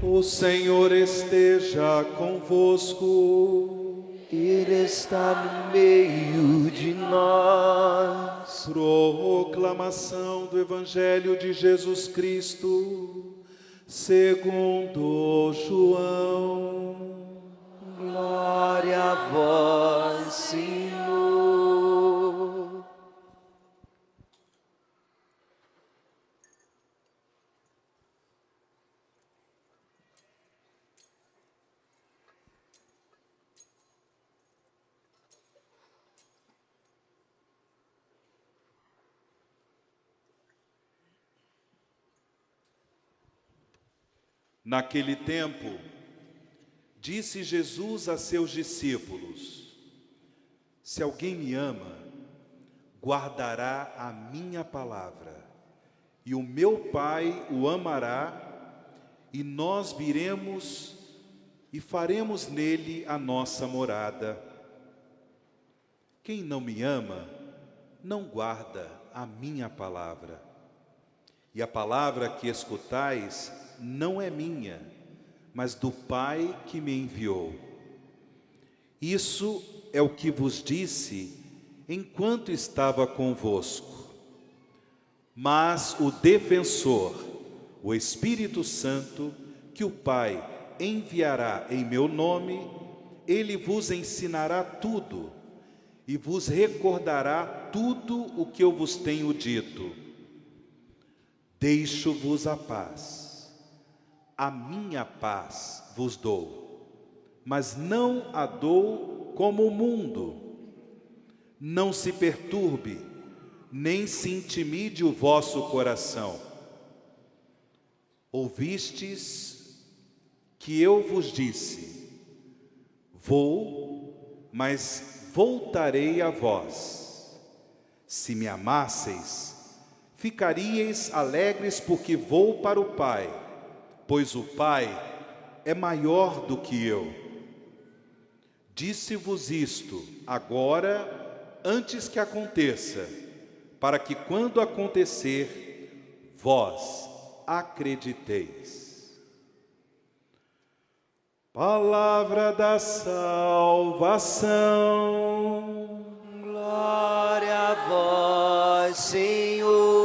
O Senhor esteja convosco. Ele está no meio de nós. Proclamação do Evangelho de Jesus Cristo, segundo João. Glória a vós, Senhor. Naquele tempo, disse Jesus a seus discípulos: se alguém me ama, guardará a minha palavra, e o meu Pai o amará, e nós viremos e faremos nele a nossa morada. Quem não me ama, não guarda a minha palavra. E a palavra que escutais não é minha, mas do Pai que me enviou. Isso é o que vos disse enquanto estava convosco. Mas o defensor, o Espírito Santo, que o Pai enviará em meu nome, ele vos ensinará tudo e vos recordará tudo o que eu vos tenho dito. Deixo-vos a paz. A minha paz vos dou, mas não a dou como o mundo. Não se perturbe, nem se intimide o vosso coração. Ouvistes que eu vos disse: vou, mas voltarei a vós. Se me amasseis, ficaríeis alegres, porque vou para o Pai, pois o Pai é maior do que eu. Disse-vos isto agora, antes que aconteça, para que quando acontecer, vós acrediteis. Palavra da salvação. Glória a vós, Senhor.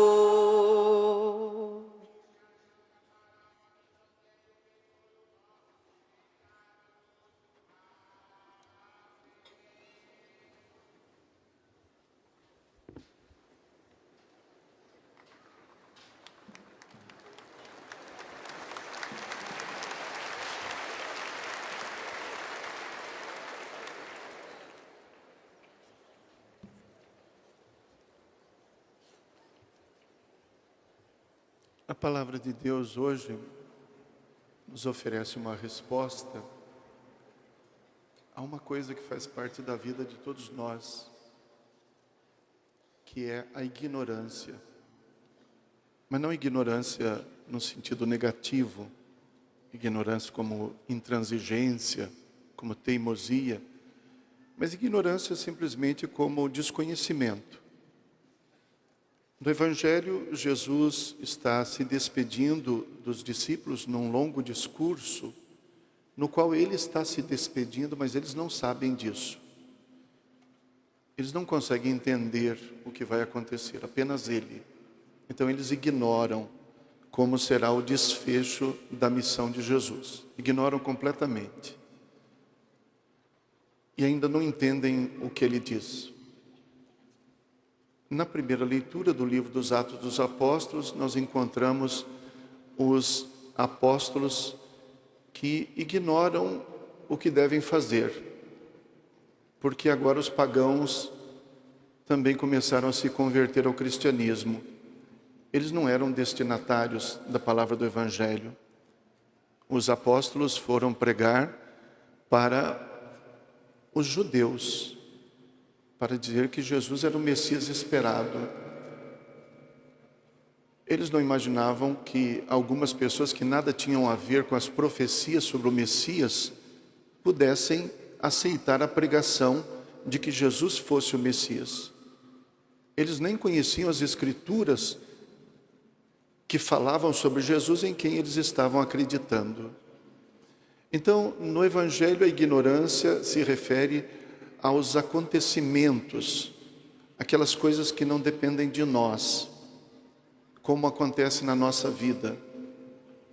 A palavra de Deus hoje nos oferece uma resposta a uma coisa que faz parte da vida de todos nós, que é a ignorância. Mas não ignorância no sentido negativo, ignorância como intransigência, como teimosia, mas ignorância simplesmente como desconhecimento. No Evangelho, Jesus está se despedindo dos discípulos num longo discurso, no qual ele está se despedindo, mas eles não sabem disso. Eles não conseguem entender o que vai acontecer, apenas ele. Então eles ignoram como será o desfecho da missão de Jesus. Ignoram completamente. E ainda não entendem o que ele diz. Na primeira leitura do livro dos Atos dos Apóstolos, nós encontramos os apóstolos que ignoram o que devem fazer, porque agora os pagãos também começaram a se converter ao cristianismo. Eles não eram destinatários da palavra do Evangelho. Os apóstolos foram pregar para os judeus, para dizer que Jesus era o Messias esperado. Eles não imaginavam que algumas pessoas que nada tinham a ver com as profecias sobre o Messias pudessem aceitar a pregação de que Jesus fosse o Messias. Eles nem conheciam as Escrituras que falavam sobre Jesus em quem eles estavam acreditando. Então, no Evangelho, a ignorância se refere aos acontecimentos, aquelas coisas que não dependem de nós, como acontece na nossa vida.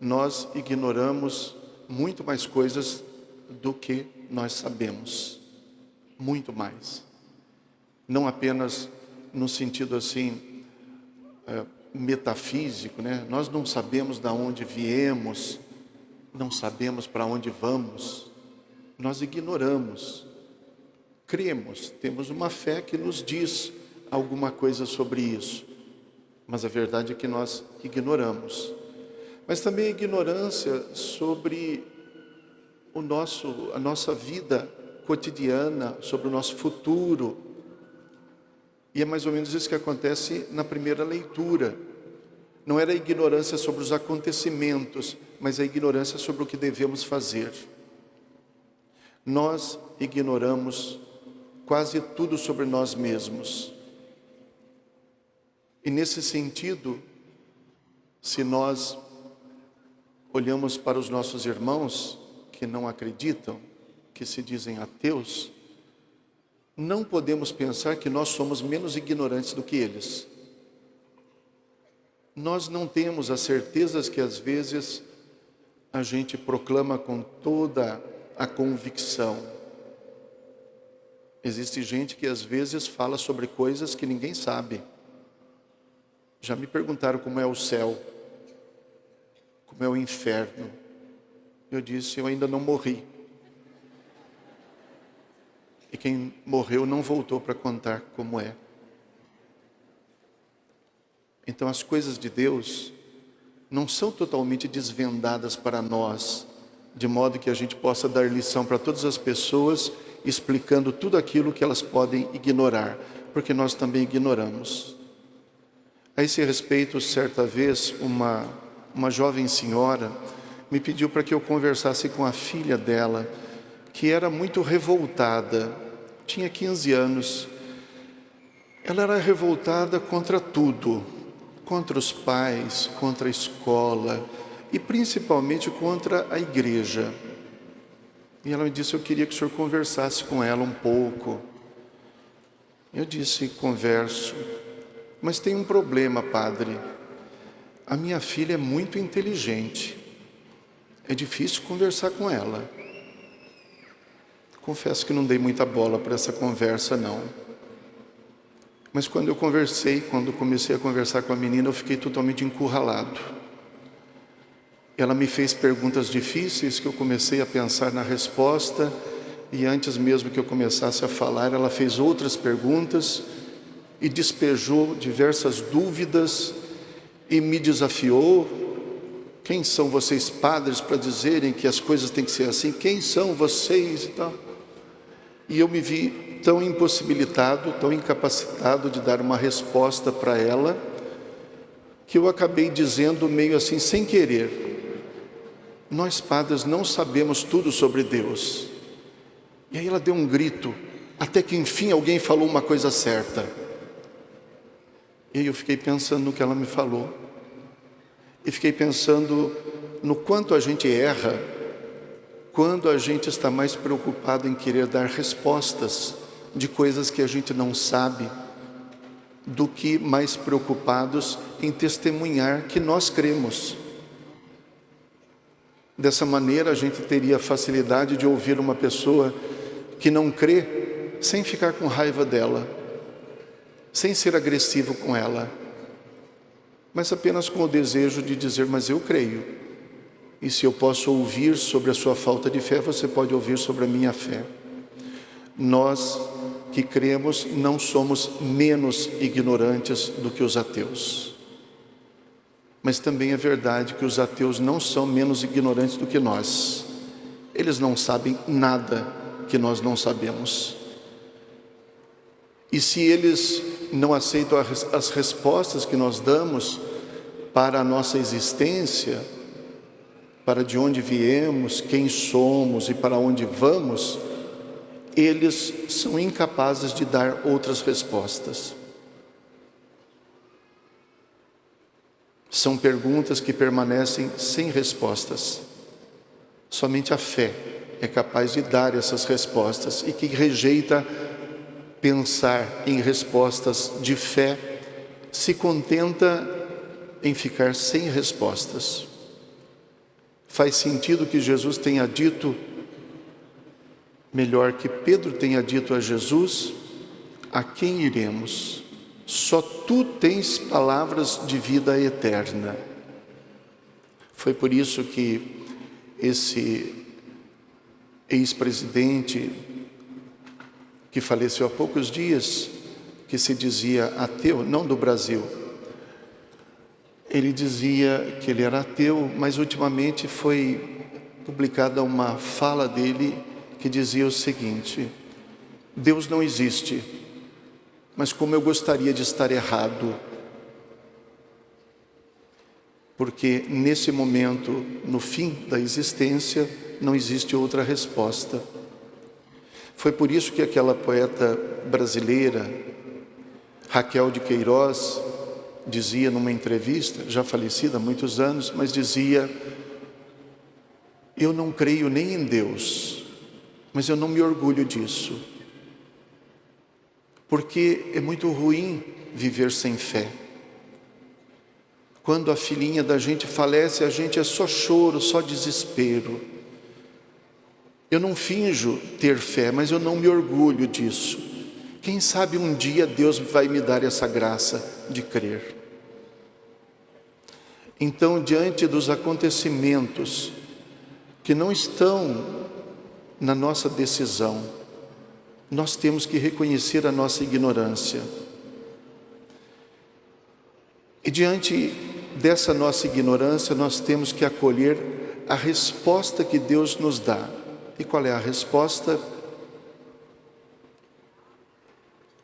Nós ignoramos muito mais coisas do que nós sabemos, muito mais. Não apenas no sentido assim, metafísico, né? Nós não sabemos de onde viemos, não sabemos para onde vamos, nós ignoramos. Cremos, temos uma fé que nos diz alguma coisa sobre isso, mas a verdade é que nós ignoramos. Mas também a ignorância sobre a nossa vida cotidiana, sobre o nosso futuro. E é mais ou menos isso que acontece na primeira leitura. Não era a ignorância sobre os acontecimentos, mas a ignorância sobre o que devemos fazer. Nós ignoramos quase tudo sobre nós mesmos. E nesse sentido, se nós olhamos para os nossos irmãos que não acreditam, que se dizem ateus, não podemos pensar que nós somos menos ignorantes do que eles. Nós não temos as certezas que às vezes a gente proclama com toda a convicção. Existe gente que às vezes fala sobre coisas que ninguém sabe. Já me perguntaram como é o céu, como é o inferno. Eu disse, eu ainda não morri. E quem morreu não voltou para contar como é. Então as coisas de Deus não são totalmente desvendadas para nós, de modo que a gente possa dar lição para todas as pessoas, explicando tudo aquilo que elas podem ignorar, porque nós também ignoramos. A esse respeito, certa vez, uma jovem senhora me pediu para que eu conversasse com a filha dela, que era muito revoltada, tinha 15 anos. Ela era revoltada contra tudo, contra os pais, contra a escola e principalmente contra a igreja. E ela me disse, eu queria que o senhor conversasse com ela um pouco. Eu disse, converso, mas tem um problema, padre. A minha filha é muito inteligente, é difícil conversar com ela. Confesso que não dei muita bola para essa conversa, não. Mas quando comecei a conversar com a menina, eu fiquei totalmente encurralado. Ela me fez perguntas difíceis que eu comecei a pensar na resposta, e antes mesmo que eu começasse a falar, ela fez outras perguntas e despejou diversas dúvidas e me desafiou. Quem são vocês, padres, para dizerem que as coisas têm que ser assim? Quem são vocês e tal? E eu me vi tão impossibilitado, tão incapacitado de dar uma resposta para ela, que eu acabei dizendo meio assim, sem querer, nós padres não sabemos tudo sobre Deus. E aí ela deu um grito, até que enfim alguém falou uma coisa certa. E aí eu fiquei pensando no que ela me falou, e fiquei pensando no quanto a gente erra, quando a gente está mais preocupado em querer dar respostas de coisas que a gente não sabe, do que mais preocupados em testemunhar que nós cremos. Dessa maneira a gente teria facilidade de ouvir uma pessoa que não crê, sem ficar com raiva dela, sem ser agressivo com ela, mas apenas com o desejo de dizer, mas eu creio. E se eu posso ouvir sobre a sua falta de fé, você pode ouvir sobre a minha fé. Nós que cremos não somos menos ignorantes do que os ateus. Mas também é verdade que os ateus não são menos ignorantes do que nós. Eles não sabem nada que nós não sabemos. E se eles não aceitam as respostas que nós damos para a nossa existência, para de onde viemos, quem somos e para onde vamos, eles são incapazes de dar outras respostas. São perguntas que permanecem sem respostas. Somente a fé é capaz de dar essas respostas, e quem rejeita pensar em respostas de fé se contenta em ficar sem respostas. Faz sentido que Jesus tenha dito, melhor, que Pedro tenha dito a Jesus: a quem iremos? Só tu tens palavras de vida eterna. Foi por isso que esse ex-presidente que faleceu há poucos dias, que se dizia ateu, não do Brasil, ele dizia que ele era ateu, mas ultimamente foi publicada uma fala dele que dizia o seguinte: Deus não existe, mas como eu gostaria de estar errado, porque nesse momento, no fim da existência, não existe outra resposta. Foi por isso que aquela poeta brasileira, Raquel de Queiroz, dizia numa entrevista, já falecida há muitos anos, mas dizia: eu não creio nem em Deus, mas eu não me orgulho disso, porque é muito ruim viver sem fé. Quando a filhinha da gente falece, a gente é só choro, só desespero. Eu não finjo ter fé, mas eu não me orgulho disso. Quem sabe um dia Deus vai me dar essa graça de crer. Então, diante dos acontecimentos que não estão na nossa decisão, nós temos que reconhecer a nossa ignorância. E diante dessa nossa ignorância, nós temos que acolher a resposta que Deus nos dá. E qual é a resposta?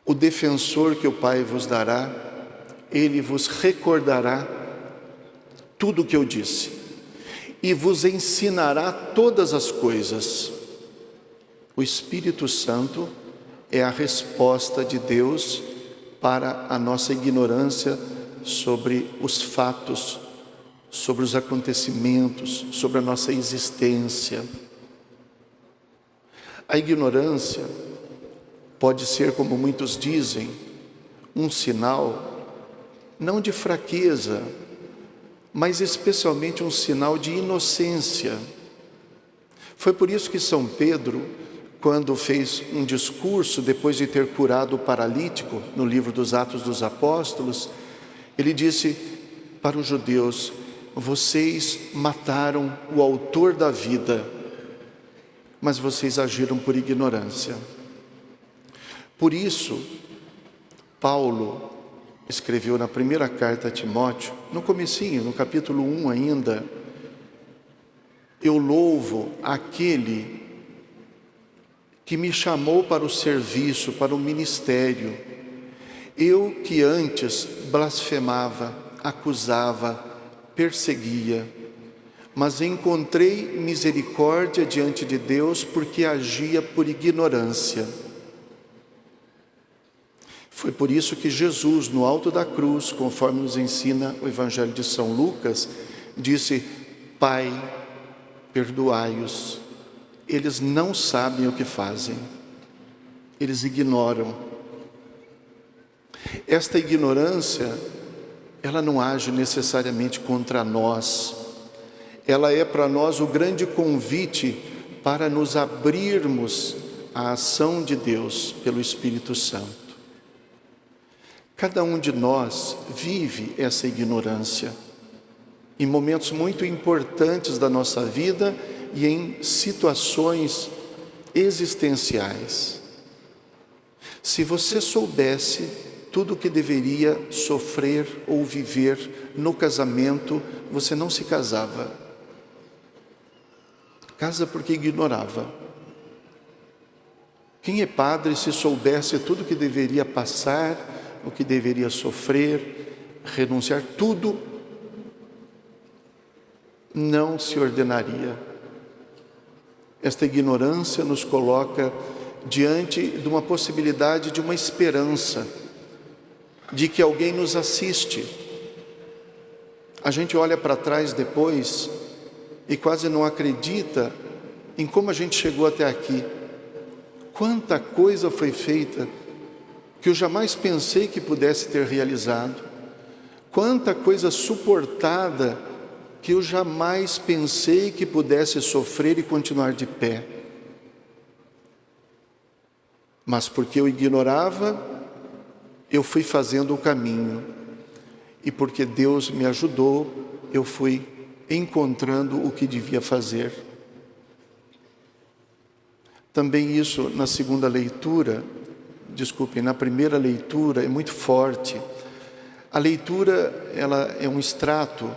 O defensor que o Pai vos dará, ele vos recordará tudo o que eu disse e vos ensinará todas as coisas. O Espírito Santo é a resposta de Deus para a nossa ignorância sobre os fatos, sobre os acontecimentos, sobre a nossa existência. A ignorância pode ser, como muitos dizem, um sinal não de fraqueza, mas especialmente um sinal de inocência. Foi por isso que São Pedro, quando fez um discurso depois de ter curado o paralítico, no livro dos Atos dos Apóstolos, ele disse para os judeus: vocês mataram o autor da vida, mas vocês agiram por ignorância. Por isso, Paulo escreveu na primeira carta a Timóteo, no comecinho, no capítulo 1 ainda: eu louvo aquele que me chamou para o serviço, para o ministério. Eu que antes blasfemava, acusava, perseguia, mas encontrei misericórdia diante de Deus porque agia por ignorância. Foi por isso que Jesus, no alto da cruz, conforme nos ensina o Evangelho de São Lucas, disse: Pai, perdoai-os, eles não sabem o que fazem, eles ignoram. Esta ignorância, ela não age necessariamente contra nós, ela é para nós o grande convite para nos abrirmos à ação de Deus pelo Espírito Santo. Cada um de nós vive essa ignorância em momentos muito importantes da nossa vida e em situações existenciais. Se você soubesse tudo o que deveria sofrer ou viver no casamento, você não se casava. Casa porque ignorava. Quem é padre, se soubesse tudo o que deveria passar, o que deveria sofrer, renunciar, tudo, não se ordenaria. Esta ignorância nos coloca diante de uma possibilidade de uma esperança, de que alguém nos assiste. A gente olha para trás depois e quase não acredita em como a gente chegou até aqui. Quanta coisa foi feita que eu jamais pensei que pudesse ter realizado. Quanta coisa suportada que eu jamais pensei que pudesse sofrer e continuar de pé. Mas porque eu ignorava, eu fui fazendo o caminho. E porque Deus me ajudou, eu fui encontrando o que devia fazer. Também isso na segunda leitura, na primeira leitura é muito forte. A leitura, ela é um extrato,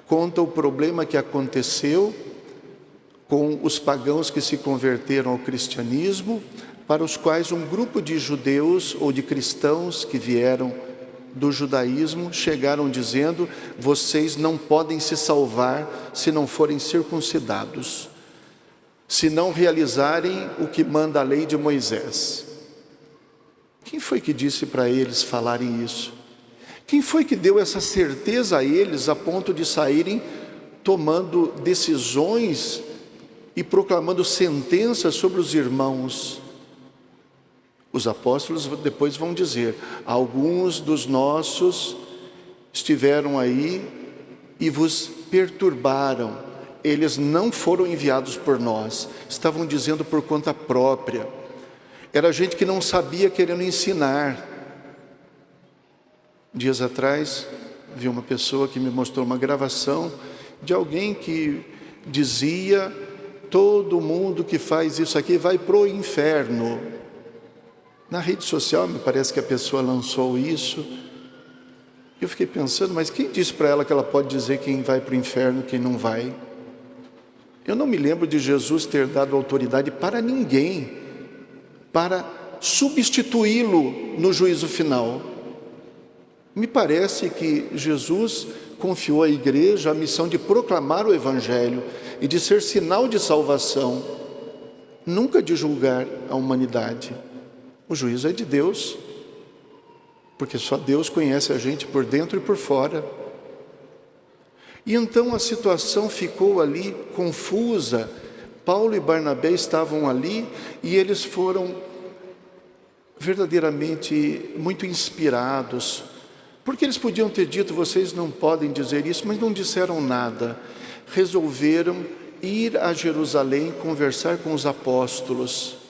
conta o problema que aconteceu com os pagãos que se converteram ao cristianismo, para os quais um grupo de judeus ou de cristãos que vieram do judaísmo chegaram dizendo: vocês não podem se salvar se não forem circuncidados, se não realizarem o que manda a lei de Moisés. Quem foi que disse para eles falarem isso? Quem foi que deu essa certeza a eles a ponto de saírem tomando decisões e proclamando sentenças sobre os irmãos? Os apóstolos depois vão dizer: alguns dos nossos estiveram aí e vos perturbaram. Eles não foram enviados por nós, estavam dizendo por conta própria. Era gente que não sabia, querendo ensinar. Dias atrás, vi uma pessoa que me mostrou uma gravação de alguém que dizia: todo mundo que faz isso aqui vai pro inferno. Na rede social, me parece que a pessoa lançou isso. Eu fiquei pensando, mas quem disse para ela que ela pode dizer quem vai para o inferno e quem não vai? Eu não me lembro de Jesus ter dado autoridade para ninguém, para substituí-lo no juízo final. Me parece que Jesus confiou à igreja a missão de proclamar o Evangelho e de ser sinal de salvação, nunca de julgar a humanidade. O juízo é de Deus, porque só Deus conhece a gente por dentro e por fora. E então a situação ficou ali confusa. Paulo e Barnabé estavam ali e eles foram verdadeiramente muito inspirados, porque eles podiam ter dito: vocês não podem dizer isso, mas não disseram nada. Resolveram ir a Jerusalém conversar com os apóstolos.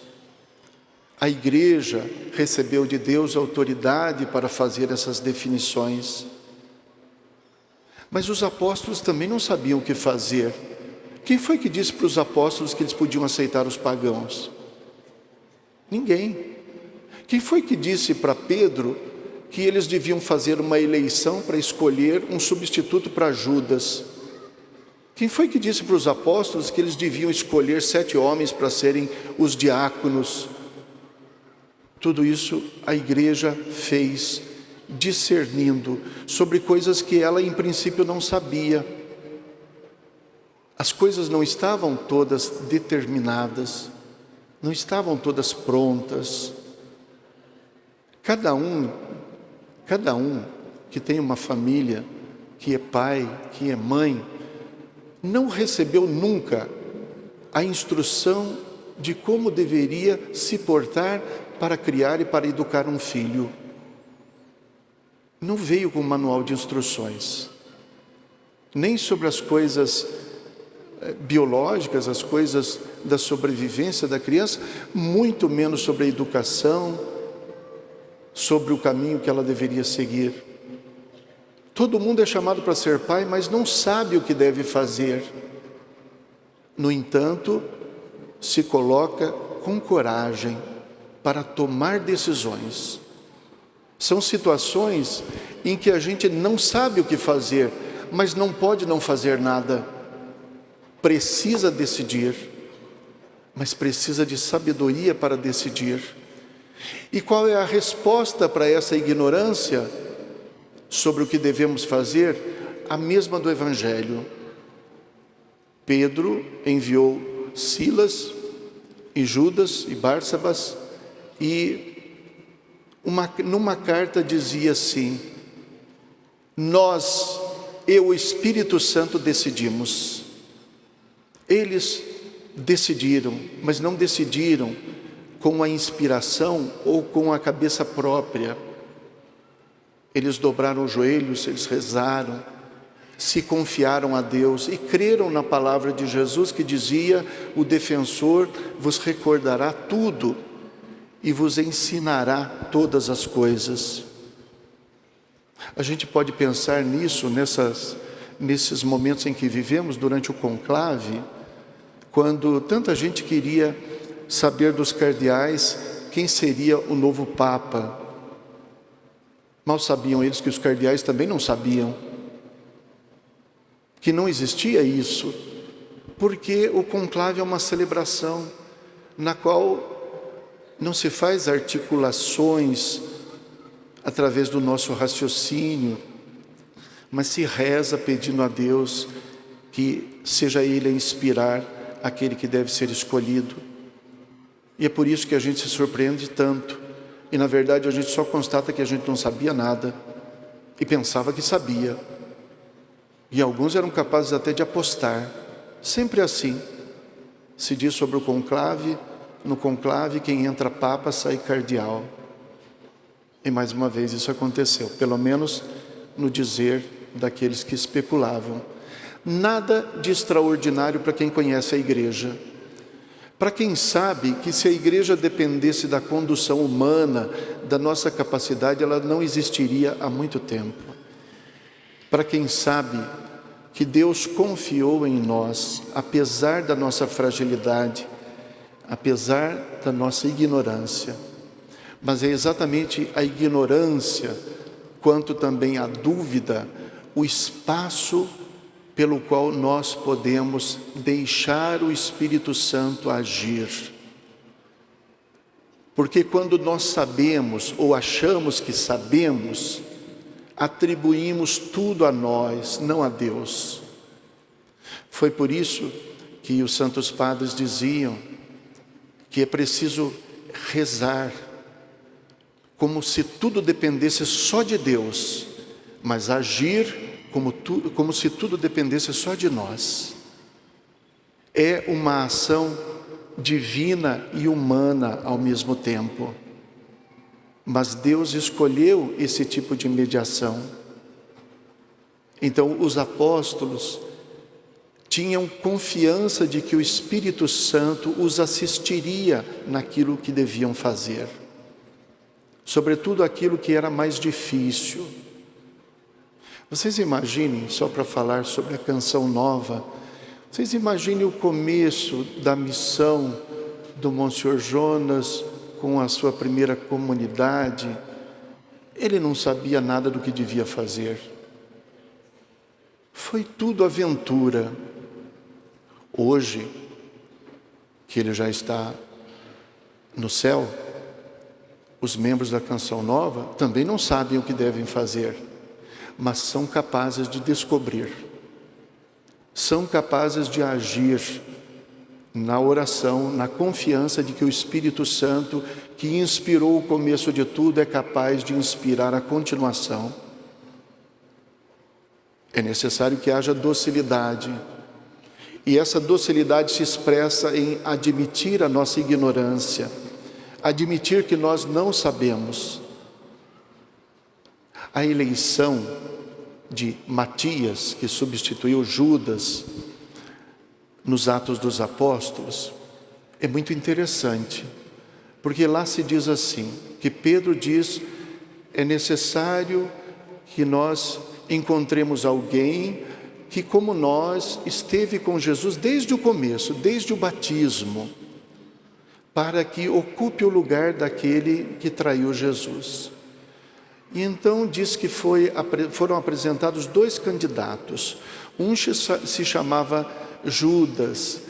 A igreja recebeu de Deus autoridade para fazer essas definições. Mas os apóstolos também não sabiam o que fazer. Quem foi que disse para os apóstolos que eles podiam aceitar os pagãos? Ninguém. Quem foi que disse para Pedro que eles deviam fazer uma eleição para escolher um substituto para Judas? Quem foi que disse para os apóstolos que eles deviam escolher 7 homens para serem os diáconos? Tudo isso a igreja fez, discernindo sobre coisas que ela em princípio não sabia. As coisas não estavam todas determinadas, não estavam todas prontas. Cada um que tem uma família, que é pai, que é mãe, não recebeu nunca a instrução de como deveria se portar para criar e para educar um filho. Não veio com um manual de instruções, nem sobre as coisas biológicas, as coisas da sobrevivência da criança, muito menos sobre a educação, sobre o caminho que ela deveria seguir. Todo mundo é chamado para ser pai, mas não sabe o que deve fazer. No entanto, se coloca com coragem para tomar decisões. São situações em que a gente não sabe o que fazer, mas não pode não fazer nada. Precisa decidir, mas precisa de sabedoria para decidir. E qual é a resposta para essa ignorância sobre o que devemos fazer? A mesma do Evangelho. Pedro enviou Silas e Judas e Barsabas, e numa carta dizia assim: nós e o Espírito Santo decidimos. Eles decidiram, mas não decidiram com a inspiração ou com a cabeça própria. Eles dobraram os joelhos, eles rezaram, se confiaram a Deus e creram na palavra de Jesus que dizia: o defensor vos recordará tudo e vos ensinará todas as coisas. A gente pode pensar nisso, nesses momentos em que vivemos durante o conclave, quando tanta gente queria saber dos cardeais quem seria o novo Papa. Mal sabiam eles que os cardeais também não sabiam, que não existia isso, porque o conclave é uma celebração na qual não se faz articulações através do nosso raciocínio, mas se reza pedindo a Deus que seja Ele a inspirar aquele que deve ser escolhido. E é por isso que a gente se surpreende tanto. E na verdade a gente só constata que a gente não sabia nada e pensava que sabia. E alguns eram capazes até de apostar. Sempre assim. Se diz sobre o conclave, no conclave quem entra papa sai cardeal. E mais uma vez isso aconteceu, pelo menos no dizer daqueles que especulavam. Nada de extraordinário para quem conhece a igreja. Para quem sabe que se a igreja dependesse da condução humana, da nossa capacidade, ela não existiria há muito tempo. Para quem sabe que Deus confiou em nós, apesar da nossa fragilidade, apesar da nossa ignorância. Mas é exatamente a ignorância, quanto também a dúvida, o espaço pelo qual nós podemos deixar o Espírito Santo agir. Porque quando nós sabemos ou achamos que sabemos, atribuímos tudo a nós, não a Deus. Foi por isso que os santos padres diziam que é preciso rezar, como se tudo dependesse só de Deus, mas agir como se tudo dependesse só de nós. É uma ação divina e humana ao mesmo tempo. Mas Deus escolheu esse tipo de mediação. Então os apóstolos tinham confiança de que o Espírito Santo os assistiria naquilo que deviam fazer. Sobretudo aquilo que era mais difícil. Vocês imaginem, só para falar sobre a Canção Nova, vocês imaginem o começo da missão do Monsenhor Jonas com a sua primeira comunidade. Ele não sabia nada do que devia fazer. Foi tudo aventura. Hoje, que ele já está no céu, os membros da Canção Nova também não sabem o que devem fazer, mas são capazes de descobrir, são capazes de agir na oração, na confiança de que o Espírito Santo, que inspirou o começo de tudo, é capaz de inspirar a continuação. É necessário que haja docilidade, e essa docilidade se expressa em admitir a nossa ignorância, admitir que nós não sabemos. A eleição de Matias, que substituiu Judas nos Atos dos Apóstolos, é muito interessante, porque lá se diz assim, que Pedro diz: é necessário que nós encontremos alguém que, como nós, esteve com Jesus desde o começo, desde o batismo, para que ocupe o lugar daquele que traiu Jesus. E então diz que foram apresentados 2 candidatos. Um se chamava Judas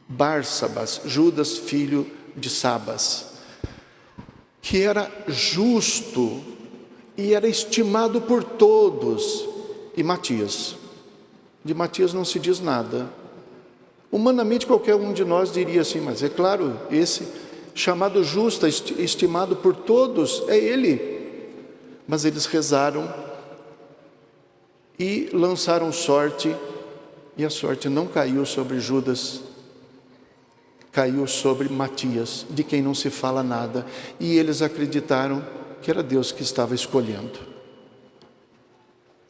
Bársabas, Judas filho de Sabas, que era justo e era estimado por todos. E Matias. De Matias não se diz nada. Humanamente qualquer um de nós diria assim, mas é claro, esse chamado justo, estimado por todos, é ele. Mas eles rezaram e lançaram sorte E a sorte não caiu sobre Judas, caiu sobre Matias, de quem não se fala nada. E eles acreditaram que era Deus que estava escolhendo.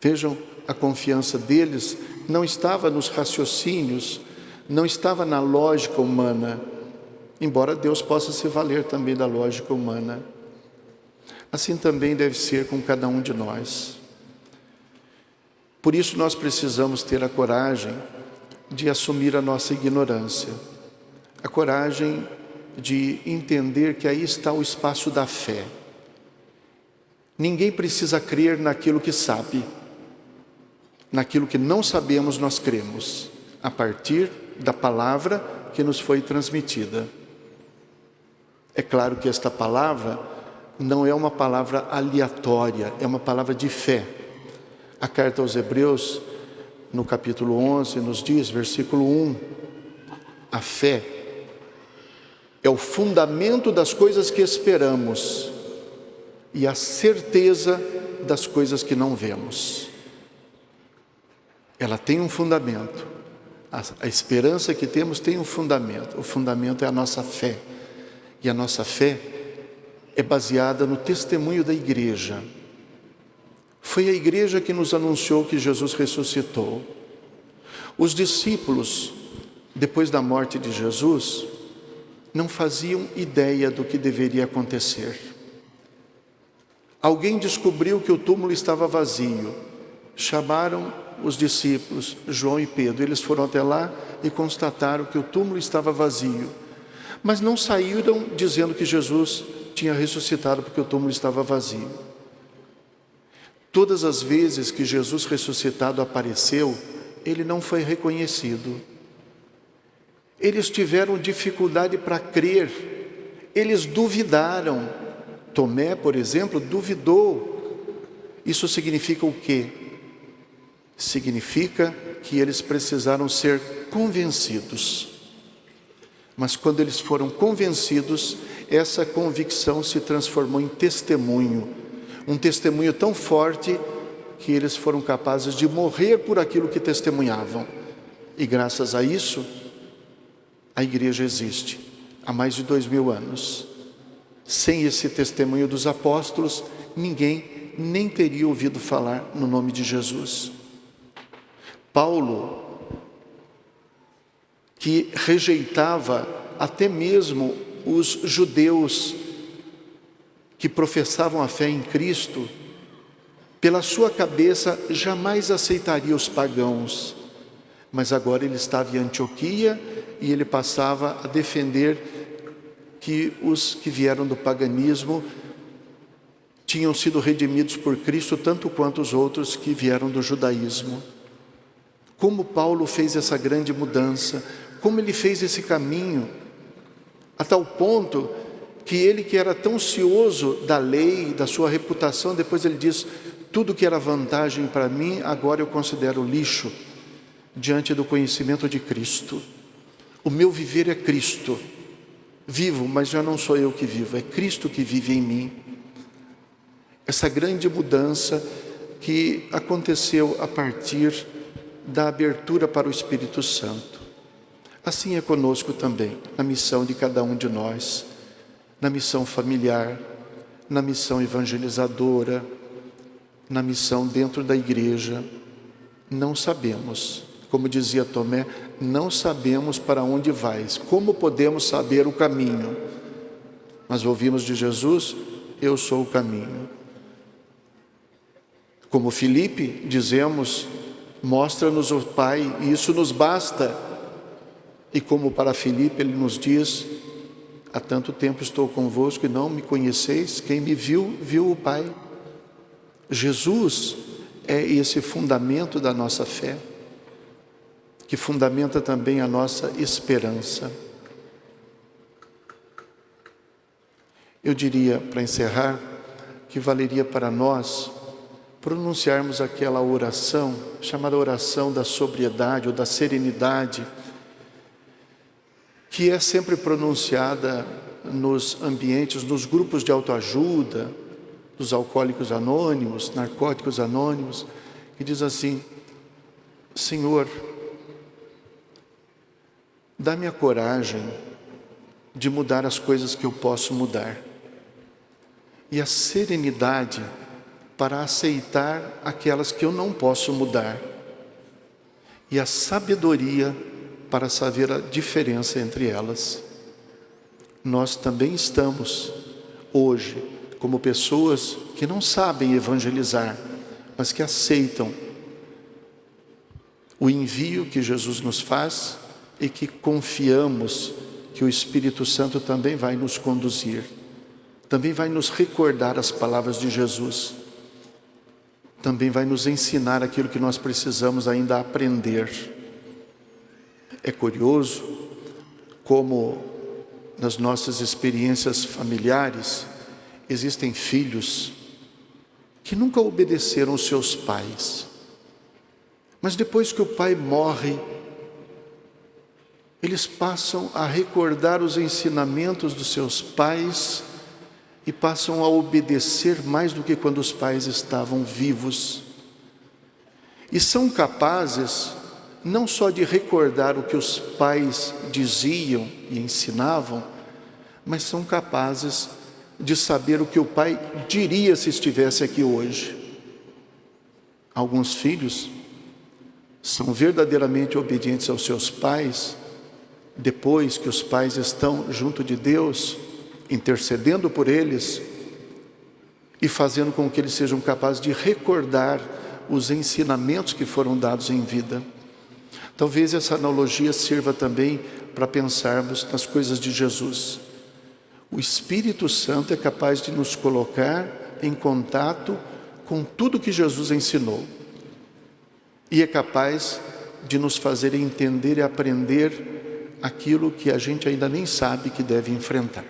Vejam, a confiança deles não estava nos raciocínios, não estava na lógica humana, embora Deus possa se valer também da lógica humana. Assim também deve ser com cada um de nós. Por isso nós precisamos ter a coragem de assumir a nossa ignorância, a coragem de entender que aí está o espaço da fé. Ninguém precisa crer naquilo que sabe. Naquilo que não sabemos, nós cremos, a partir da palavra que nos foi transmitida. É claro que esta palavra não é uma palavra aleatória, é uma palavra de fé. A carta aos Hebreus, no capítulo 11, nos diz, versículo 1, a fé é o fundamento das coisas que esperamos e a certeza das coisas que não vemos. Ela tem um fundamento. A esperança que temos tem um fundamento. O fundamento é a nossa fé. E a nossa fé é baseada no testemunho da igreja. Foi a igreja que nos anunciou que Jesus ressuscitou. Os discípulos, depois da morte de Jesus, não faziam ideia do que deveria acontecer. Alguém descobriu que o túmulo estava vazio. Chamaram os discípulos, João e Pedro. Eles foram até lá e constataram que o túmulo estava vazio. Mas não saíram dizendo que Jesus tinha ressuscitado porque o túmulo estava vazio. Todas as vezes que Jesus ressuscitado apareceu, ele não foi reconhecido. Eles tiveram dificuldade para crer. Eles duvidaram. Tomé, por exemplo, duvidou. Isso significa o quê? Significa que eles precisaram ser convencidos. Mas quando eles foram convencidos, essa convicção se transformou em testemunho. Um testemunho tão forte que eles foram capazes de morrer por aquilo que testemunhavam. E graças a isso, a igreja existe há mais de 2000 anos. Sem esse testemunho dos apóstolos, ninguém nem teria ouvido falar no nome de Jesus. Paulo, que rejeitava até mesmo os judeus que professavam a fé em Cristo, pela sua cabeça jamais aceitaria os pagãos, mas agora ele estava em Antioquia e ele passava a defender que os que vieram do paganismo tinham sido redimidos por Cristo tanto quanto os outros que vieram do judaísmo. Como Paulo fez essa grande mudança, como ele fez esse caminho, a tal ponto que ele, que era tão cioso da lei, da sua reputação, depois ele diz: tudo que era vantagem para mim, agora eu considero lixo diante do conhecimento de Cristo. O meu viver é Cristo. Vivo, mas já não sou eu que vivo, é Cristo que vive em mim. Essa grande mudança que aconteceu a partir da abertura para o Espírito Santo. Assim é conosco também, na missão de cada um de nós, na missão familiar, na missão evangelizadora, na missão dentro da igreja. Não sabemos, como dizia Tomé, não sabemos para onde vais, como podemos saber o caminho? Mas ouvimos de Jesus: eu sou o caminho. Como Filipe, dizemos: mostra-nos o Pai, e isso nos basta. E como para Filipe, ele nos diz: há tanto tempo estou convosco e não me conheceis, quem me viu, viu o Pai. Jesus é esse fundamento da nossa fé, que fundamenta também a nossa esperança. Eu diria, para encerrar, que valeria para nós pronunciarmos aquela oração, chamada oração da sobriedade ou da serenidade, que é sempre pronunciada nos ambientes, nos grupos de autoajuda, dos alcoólicos anônimos, narcóticos anônimos, que diz assim: Senhor, Dá-me a coragem de mudar as coisas que eu posso mudar, e a serenidade para aceitar aquelas que eu não posso mudar, e a sabedoria para saber a diferença entre elas. Nós também estamos hoje como pessoas que não sabem evangelizar, mas que aceitam o envio que Jesus nos faz e que confiamos que o Espírito Santo também vai nos conduzir, também vai nos recordar as palavras de Jesus, também vai nos ensinar aquilo que nós precisamos ainda aprender. É curioso como nas nossas experiências familiares existem filhos que nunca obedeceram aos seus pais, mas depois que o pai morre, eles passam a recordar os ensinamentos dos seus pais e passam a obedecer mais do que quando os pais estavam vivos. E são capazes não só de recordar o que os pais diziam e ensinavam, mas são capazes de saber o que o pai diria se estivesse aqui hoje. Alguns filhos são verdadeiramente obedientes aos seus pais depois que os pais estão junto de Deus, intercedendo por eles e fazendo com que eles sejam capazes de recordar os ensinamentos que foram dados em vida. Talvez essa analogia sirva também para pensarmos nas coisas de Jesus. O Espírito Santo é capaz de nos colocar em contato com tudo que Jesus ensinou e é capaz de nos fazer entender e aprender aquilo que a gente ainda nem sabe que deve enfrentar.